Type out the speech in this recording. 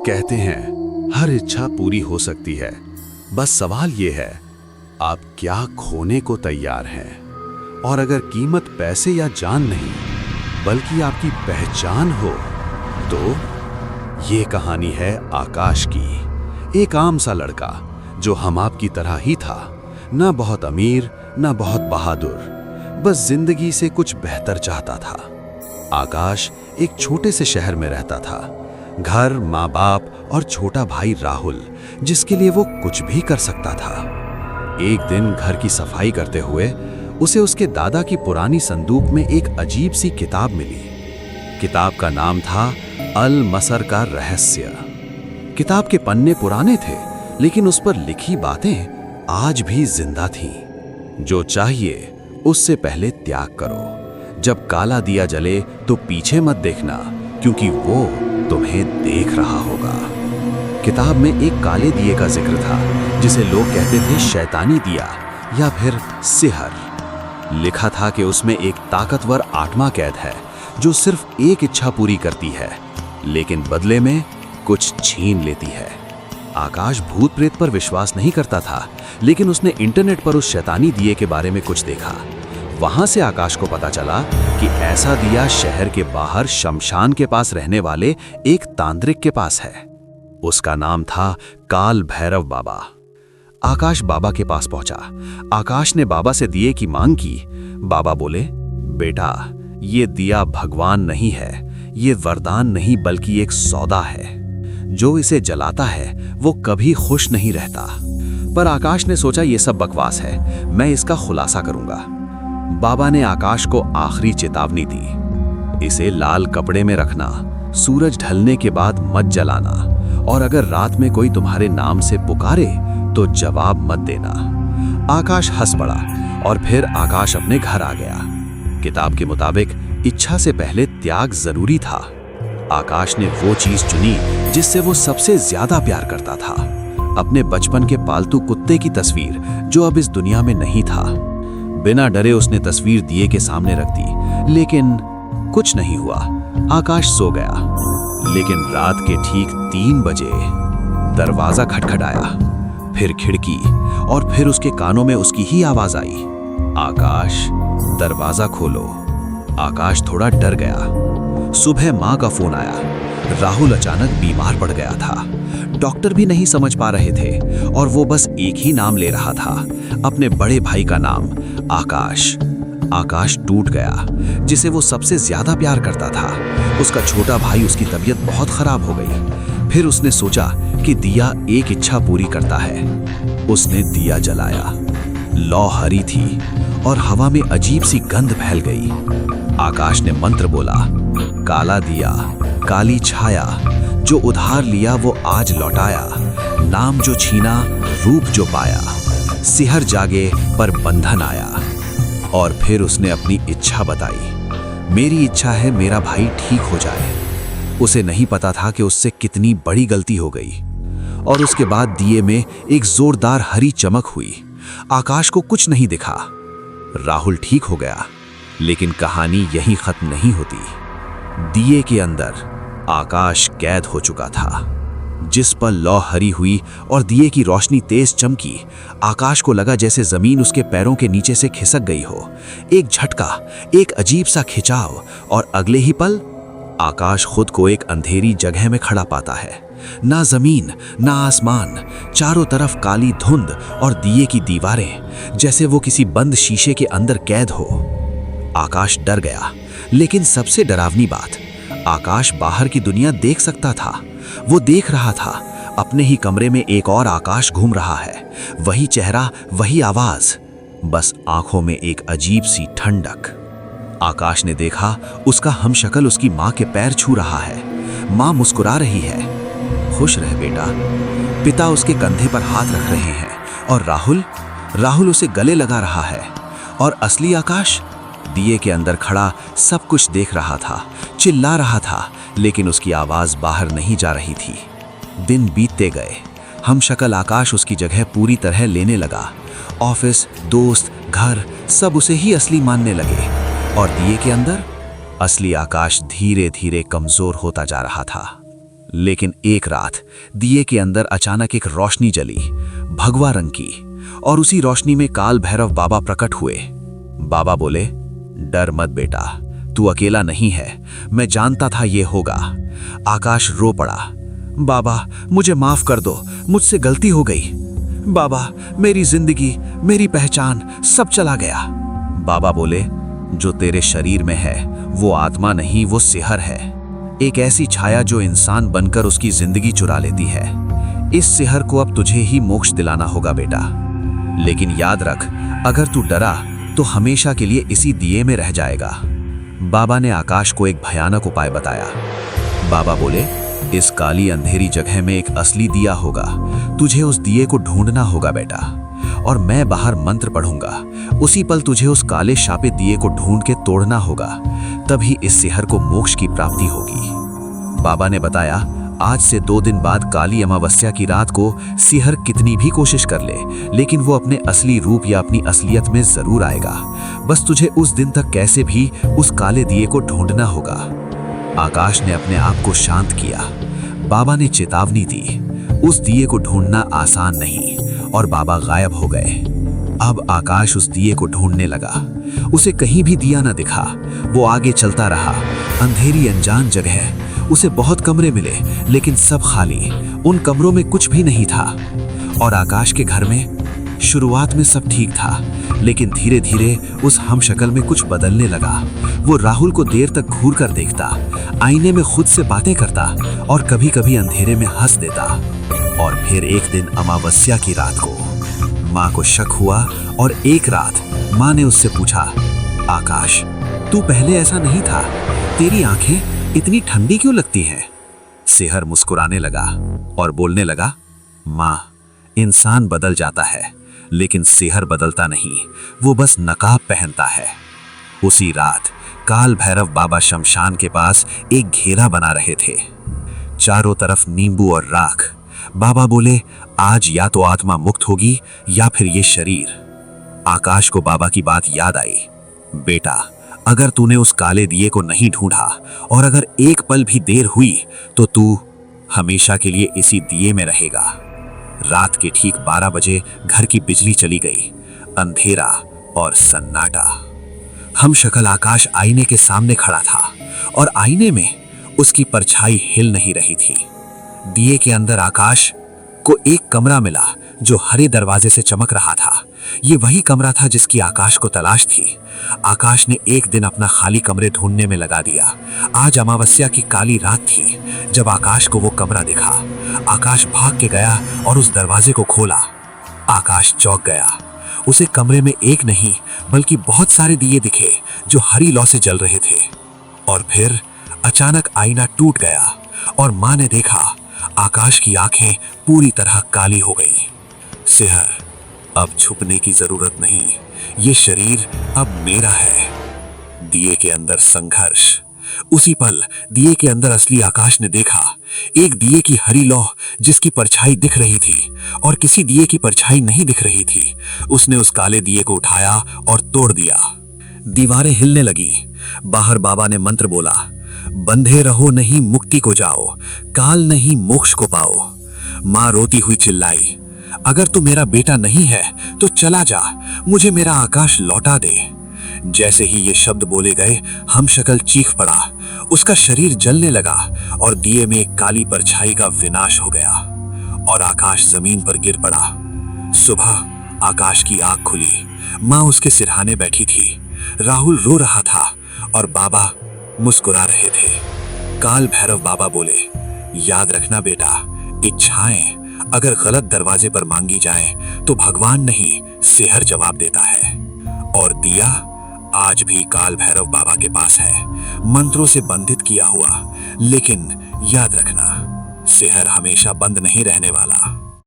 कहते हैं हर इच्छा पूरी हो सकती है, बस सवाल ये है आप क्या खोने को तैयार हैं। और अगर कीमत पैसे या जान नहीं बल्कि आपकी पहचान हो तो ये कहानी है आकाश की। एक आम सा लड़का जो हम आपकी तरह ही था, ना बहुत अमीर ना बहुत बहादुर, बस जिंदगी से कुछ बेहतर चाहता था। आकाश एक छोटे से शहर में रहता था। घर, माँ बाप और छोटा भाई राहुल, जिसके लिए वो कुछ भी कर सकता था। एक दिन घर की सफाई करते हुए उसे उसके दादा की पुरानी संदूक में एक अजीब सी किताब मिली। किताब का नाम था अल मसर का रहस्य। किताब के पन्ने पुराने थे, लेकिन उस पर लिखी बातें आज भी जिंदा थीं। जो चाहिए उससे पहले त्याग करो। जब काला दिया जले तो पीछे मत देखना, क्योंकि वो तुम्हें देख रहा होगा। किताब में एक काले दिए का जिक्र था, जिसे लोग कहते थे शैतानी दिया या फिर सिहर। लिखा था कि उसमें एक ताकतवर आत्मा कैद है जो सिर्फ एक इच्छा पूरी करती है, लेकिन बदले में कुछ छीन लेती है। आकाश भूत प्रेत पर विश्वास नहीं करता था, लेकिन उसने इंटरनेट पर उस शैतानी दिए के बारे में कुछ देखा। वहां से आकाश को पता चला कि ऐसा दिया शहर के बाहर शमशान के पास रहने वाले एक तांत्रिक के पास है। उसका नाम था काल भैरव बाबा। आकाश बाबा के पास पहुंचा। आकाश ने बाबा से दिए की मांग की। बाबा बोले, बेटा, ये दिया भगवान नहीं है, ये वरदान नहीं बल्कि एक सौदा है। जो इसे जलाता है वो कभी खुश नहीं रहता। पर आकाश ने सोचा ये सब बकवास है, मैं इसका खुलासा करूंगा। बाबा ने आकाश को आखिरी चेतावनी दी, इसे लाल कपड़े में रखना, सूरज ढलने के बाद मत जलाना, और अगर रात में कोई तुम्हारे नाम से पुकारे तो जवाब मत देना। आकाश हंस पड़ा और फिर आकाश अपने घर आ गया। किताब के मुताबिक इच्छा से पहले त्याग जरूरी था। आकाश ने वो चीज चुनी जिससे वो सबसे ज्यादा प्यार करता था, अपने बचपन के पालतू कुत्ते की तस्वीर जो अब इस दुनिया में नहीं था। बिना डरे उसने तस्वीर दिए के सामने रख दी, लेकिन कुछ नहीं हुआ। आकाश सो गया, लेकिन रात के ठीक 3 बजे दरवाजा खटखटाया, फिर खिड़की, और फिर उसके कानों में उसकी ही आवाज आई, आकाश दरवाजा खोलो। आकाश थोड़ा डर गया। सुबह माँ का फोन आया। राहुल अचानक बीमार पड़ गया था। डॉक्टर भी नहीं समझ पा रहे थे, और वो बस एक ही नाम ले रहा था, अपने बड़े भाई का नाम, आकाश। आकाश टूट गया, जिसे वो सबसे ज्यादा प्यार करता था। उसका छोटा भाई, उसकी तबीयत बहुत खराब हो गई। फिर उसने सोचा कि दिया एक इच्छा पूरी करता है। उसने दिया जलाया। लौ हरी थी और हवा में अजीब सी गंध फैल गई। आकाश ने मंत्र बोला, काला दिया, काली छाया, जो उधार लिया वो आज लौटाया, नाम जो छीना रूप जो पाया, सिहर जागे पर बंधन आया। और फिर उसने अपनी इच्छा बताई, मेरी इच्छा है मेरा भाई ठीक हो जाए। उसे नहीं पता था कि उससे कितनी बड़ी गलती हो गई। और उसके बाद दिए में एक जोरदार हरी चमक हुई। आकाश को कुछ नहीं दिखा। राहुल ठीक हो गया, लेकिन कहानी यहीं खत्म नहीं होती। दिए के अंदर आकाश कैद हो चुका था। जिस पर लौ हरी हुई और दिए की रोशनी तेज चमकी, आकाश को लगा जैसे जमीन उसके पैरों के नीचे से खिसक गई हो। एक झटका, एक अजीब सा खिंचाव, और अगले ही पल आकाश खुद को एक अंधेरी जगह में खड़ा पाता है। ना जमीन ना आसमान, चारों तरफ काली धुंध और दिए की दीवारें, जैसे वो किसी बंद शीशे के अंदर कैद हो। आकाश डर गया, लेकिन सबसे डरावनी बात, आकाश बाहर की दुनिया देख सकता था। वो देख रहा था, अपने ही कमरे में एक और आकाश घूम रहा है। वही चेहरा, वही आवाज, बस आंखों में एक अजीब सी ठंडक। आकाश ने देखा, उसका हमशक्ल उसकी माँ के पैर छू रहा है। माँ मुस्कुरा रही है, खुश रह बेटा। पिता उसके कंधे पर हाथ रख रहे हैं, और राहुल उसे गले लगा रहा है। और असली आकाश दिए के अंदर खड़ा सब कुछ देख रहा था, चिल्ला रहा था, लेकिन उसकी आवाज बाहर नहीं जा रही थी। दिन बीतते गए। हमशक्ल आकाश उसकी जगह पूरी तरह लेने लगा। ऑफिस, दोस्त, घर, सब उसे ही असली मानने लगे। और दिए के अंदर असली आकाश धीरे धीरे कमजोर होता जा रहा था। लेकिन एक रात दिए के अंदर अचानक एक रोशनी जली, भगवा रंग की, और उसी रोशनी में काल भैरव बाबा प्रकट हुए। बाबा बोले, डर मत बेटा, तू अकेला नहीं है, मैं जानता था ये होगा। आकाश रो पड़ा, बाबा मुझे माफ कर दो, मुझसे गलती हो गई। बाबा मेरी जिंदगी, मेरी पहचान सब चला गया। बाबा बोले, जो तेरे शरीर में है वो आत्मा नहीं, वो सिहर है, एक ऐसी छाया जो इंसान बनकर उसकी जिंदगी चुरा लेती है। इस सिहर को अब तुझे ही मोक्ष दिलाना होगा बेटा। लेकिन याद रख, अगर तू डरा तो हमेशा के लिए इसी दिए में रह जाएगा। बाबा ने आकाश को एक भयानक उपाय बताया। बाबा बोले, इस काली अंधेरी जगह में एक असली दिया होगा, तुझे उस दिए को ढूंढना होगा बेटा, और मैं बाहर मंत्र पढ़ूंगा। उसी पल तुझे उस काले शापित दिए को ढूंढ के तोड़ना होगा, तभी इस सिहर को मोक्ष की प्राप्ति होगी। बाबा ने बताया, आज से 2 दिन बाद काली अमावस्या की रात को सिहर कितनी भी कोशिश कर ले, लेकिन वो अपने असली रूप या अपनी असलियत में जरूर आएगा। बस तुझे उस दिन तक कैसे भी उस काले दिए को ढूंढना होगा। आकाश ने अपने आप को शांत किया। बाबा ने चेतावनी दी, उस दिए को ढूंढना आसान नहीं, और बाबा गायब हो गए। अब आकाश उस दिए को ढूंढने लगा। उसे कहीं भी दिया न दिखा। वो आगे चलता रहा। अंधेरी अनजान जगह, उसे बहुत कमरे मिले, लेकिन सब खाली। उन कमरों में कुछ भी नहीं था। और आकाश के घर में शुरुआत में सब ठीक था, लेकिन धीरे धीरे उस हमशक्ल में कुछ बदलने लगा। वो राहुल को देर तक घूर कर देखता, आईने में खुद से बातें करता, और कभी कभी अंधेरे में हंस देता। और फिर एक दिन अमावस्या की रात को माँ को शक हुआ, और एक रात माँ ने उससे पूछा, आकाश तू पहले ऐसा नहीं था, तेरी आंखें इतनी ठंडी क्यों लगती हैं? सिहर मुस्कुराने लगा और बोलने लगा, माँ, इंसान बदल जाता है, लेकिन सिहर बदलता नहीं, वो बस नकाब पहनता है। उसी रात काल भैरव बाबा शमशान के पास एक घेरा बना रहे थे, चारों तरफ नींबू और राख। बाबा बोले, आज या तो आत्मा मुक्त होगी या फिर ये शरीर। आकाश को बाबा की बात याद आई। बेटा, अगर तूने उस काले दिए को नहीं ढूंढा और अगर एक पल भी देर हुई तो तू हमेशा के लिए इसी दिए में रहेगा। रात के ठीक 12 बजे घर की बिजली चली गई। अंधेरा और सन्नाटा। हमशक्ल आकाश आईने के सामने खड़ा था, और आईने में उसकी परछाई हिल नहीं रही थी। दिए के अंदर आकाश को एक कमरा मिला जो हरे दरवाजे से चमक रहा था। ये वही कमरा था जिसकी आकाश को तलाश थी। आकाश ने एक दिन अपना खाली कमरे ढूंढने में लगा दिया। आज अमावस्या की काली रात थी जब आकाश को वो कमरा दिखा। आकाश भाग के गया और उस दरवाजे को खोला। आकाश चौंक गया। उसे कमरे में एक नहीं बल्कि बहुत सारे दिए दिखे जो हरी लौ से जल रहे थे। और फिर अचानक आईना टूट गया और माँ ने देखा, आकाश की आंखें पूरी तरह काली हो गई। सिहर, अब छुपने की जरूरत नहीं, ये शरीर अब मेरा है। दिए के अंदर संघर्ष। उसी पल दिए के अंदर असली आकाश ने देखा एक दिए की हरी लौ जिसकी परछाई दिख रही थी और किसी दिए की परछाई नहीं दिख रही थी। उसने उस काले दिए को उठाया और तोड़ दिया। दीवारें हिलने लगी। बाहर बाबा ने मंत्र बोला, बंधे रहो नहीं मुक्ति को जाओ, काल नहीं मोक्ष को पाओ। माँ रोती हुई चिल्लाई, अगर तू मेरा बेटा नहीं है तो चला जा, मुझे मेरा आकाश लौटा दे। जैसे ही ये शब्द बोले गए, हमशक्ल चीख पड़ा। उसका शरीर जलने लगा और दिए में एक काली परछाई का विनाश हो गया और आकाश जमीन पर गिर पड़ा। सुबह आकाश की आंख खुली। माँ उसके सिरहाने बैठी थी। राहुल रो रहा था और बाबा मुस्कुरा रहे थे। काल भैरव बाबा बोले, याद रखना बेटा, इच्छाएं अगर गलत दरवाजे पर मांगी जाएं तो भगवान नहीं सिहर जवाब देता है। और दिया आज भी काल भैरव बाबा के पास है, मंत्रों से बंधित किया हुआ। लेकिन याद रखना, सिहर हमेशा बंद नहीं रहने वाला।